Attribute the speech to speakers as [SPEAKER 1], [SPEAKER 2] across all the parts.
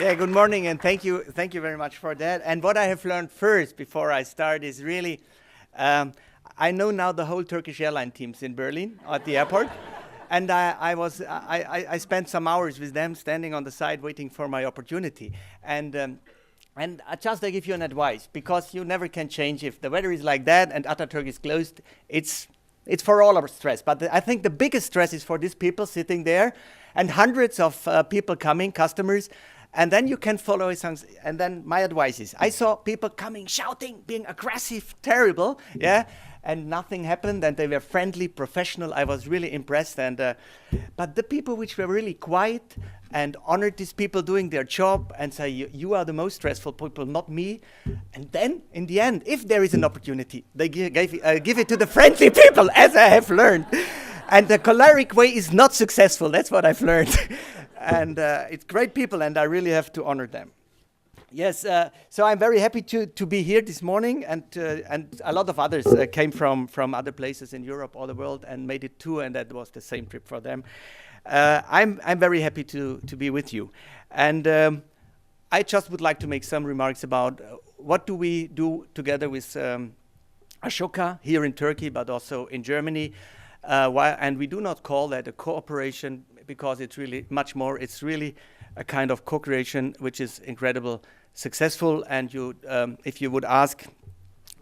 [SPEAKER 1] Yeah, good morning, and thank you very much for that. And what I have learned first, before I start, is really, I know now the whole Turkish airline teams in Berlin at the airport, and I spent some hours with them, standing on the side, waiting for my opportunity. And I just give you an advice, because you never can change if the weather is like that and Ataturk is closed. It's for all our stress. But I think the biggest stress is for these people sitting there, and hundreds of people coming, customers. And then you can follow his songs. And then my advice is, I saw people coming, shouting, being aggressive, terrible, yeah, and nothing happened, and they were friendly, professional. I was really impressed. And but the people which were really quiet and honored these people doing their job and say, you are the most stressful people, not me. And then, in the end, if there is an opportunity, they give it to the friendly people, as I have learned. And the choleric way is not successful. That's what I've learned. And it's great people, and I really have to honor them. Yes, so I'm very happy to be here this morning, and a lot of others came from other places in Europe or the world and made it too, and that was the same trip for them. I'm very happy to be with you. And I just would like to make some remarks about what do we do together with Ashoka here in Turkey, but also in Germany. And we do not call that a cooperation, because it's really much more. It's really a kind of co-creation which is incredible successful. And you, if you would ask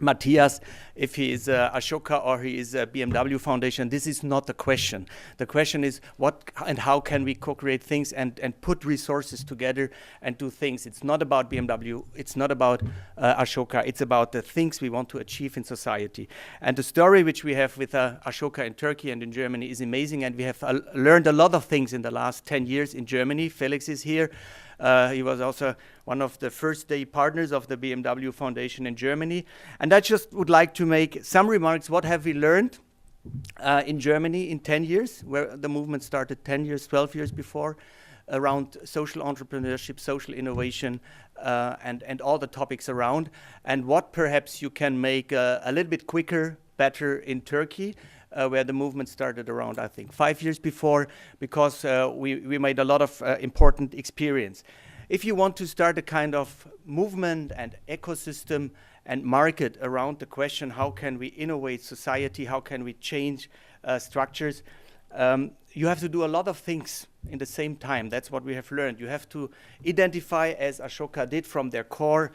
[SPEAKER 1] Matthias if he is Ashoka or he is BMW Foundation, this is not the question. The question is what and how can we co-create things and put resources together and do things. It's not about BMW, it's not about Ashoka, it's about the things we want to achieve in society. And the story which we have with Ashoka in Turkey and in Germany is amazing, and we have learned a lot of things in the last 10 years in Germany. Felix is here. He was also one of the first day partners of the BMW Foundation in Germany. And I just would like to make some remarks. What have we learned in Germany in 10 years, where the movement started 10 years, 12 years before, around social entrepreneurship, social innovation, and all the topics around. And what perhaps you can make a little bit quicker, better in Turkey, where the movement started around, I think, 5 years before, because we made a lot of important experience. If you want to start a kind of movement and ecosystem and market around the question, how can we innovate society, how can we change structures, you have to do a lot of things in the same time. That's what we have learned. You have to identify, as Ashoka did from their core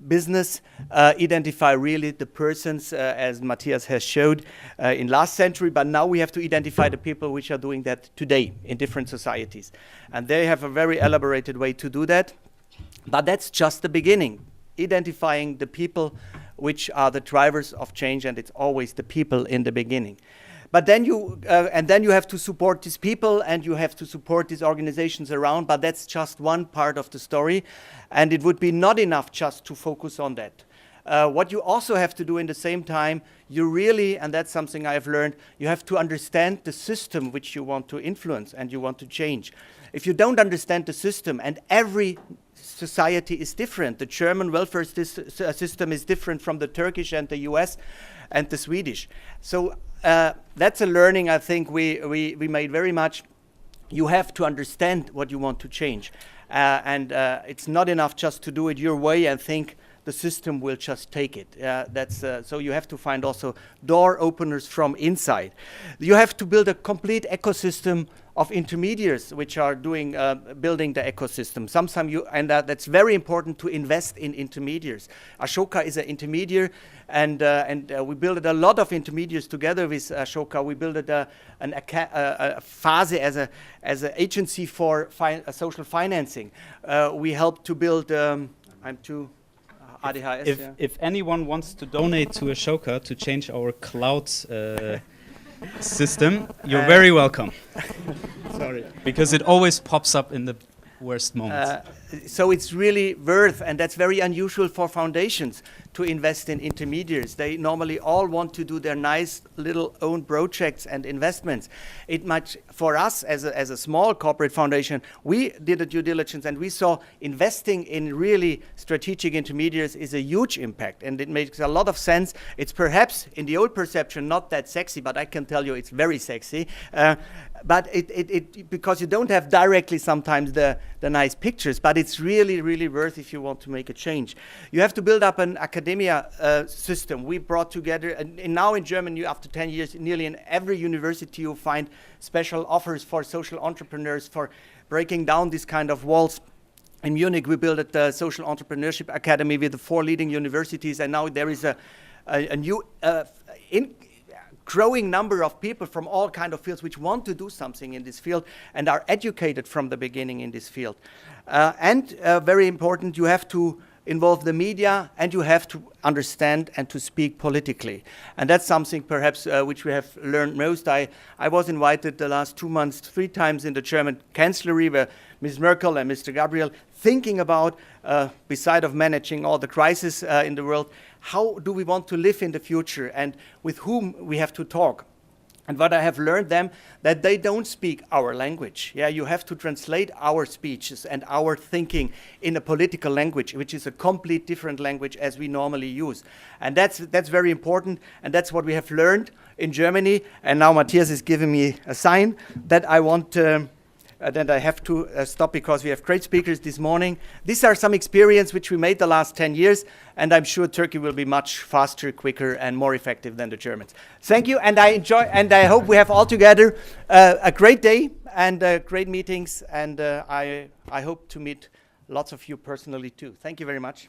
[SPEAKER 1] business, identify really the persons, as Matthias has showed in last century, but now we have to identify the people which are doing that today in different societies. And they have a very elaborated way to do that, but that's just the beginning, identifying the people which are the drivers of change, and it's always the people in the beginning. But then you have to support these people, and you have to support these organizations around, but that's just one part of the story, and it would be not enough just to focus on that. What you also have to do in the same time, you really, and that's something I've learned, you have to understand the system which you want to influence and you want to change. If you don't understand the system, and every society is different, the German welfare system is different from the Turkish and the US and the Swedish. So that's a learning I think we made very much. You have to understand what you want to change. And it's not enough just to do it your way and think the system will just take it. So you have to find also door openers from inside. You have to build a complete ecosystem of intermediaries which are doing building the ecosystem. That's very important to invest in intermediaries. Ashoka is an intermediary, and we built a lot of intermediaries together with Ashoka. We built a phase as an agency for social financing. We helped to build. ADHS,
[SPEAKER 2] if anyone wants to donate to Ashoka to change our cloud system, you're very welcome.
[SPEAKER 1] Sorry.
[SPEAKER 2] Because it always pops up in the worst moments.
[SPEAKER 1] So it's really worth, and that's very unusual for foundations, to invest in intermediaries. They normally all want to do their nice little own projects and investments. It might, for us as a small corporate foundation, we did a due diligence and we saw investing in really strategic intermediaries is a huge impact, and it makes a lot of sense. It's perhaps in the old perception not that sexy, but I can tell you it's very sexy. but because you don't have directly sometimes the nice pictures, but it's really, really worth if you want to make a change. You have to build up an academia system. We brought together, and now in Germany, after 10 years, nearly in every university you find special offers for social entrepreneurs, for breaking down these kind of walls. In Munich, we built the Social Entrepreneurship Academy with the 4 leading universities, and now there is a new growing number of people from all kind of fields which want to do something in this field and are educated from the beginning in this field. And very important, you have to involve the media, and you have to understand and to speak politically. And that's something perhaps which we have learned most. I was invited the last 2 months 3 times in the German Chancellery, where Ms. Merkel and Mr. Gabriel thinking about, beside of managing all the crises in the world, how do we want to live in the future and with whom we have to talk. And what I have learned them, that they don't speak our language. Yeah, you have to translate our speeches and our thinking in a political language, which is a complete different language as we normally use. And that's very important, and that's what we have learned in Germany. And now Matthias is giving me a sign that I want that I have to stop, because we have great speakers this morning. These are some experience which we made the last 10 years, and I'm sure Turkey will be much faster, quicker, and more effective than the Germans. Thank you, and I hope we have all together a great day and great meetings, and I hope to meet lots of you personally too. Thank you very much.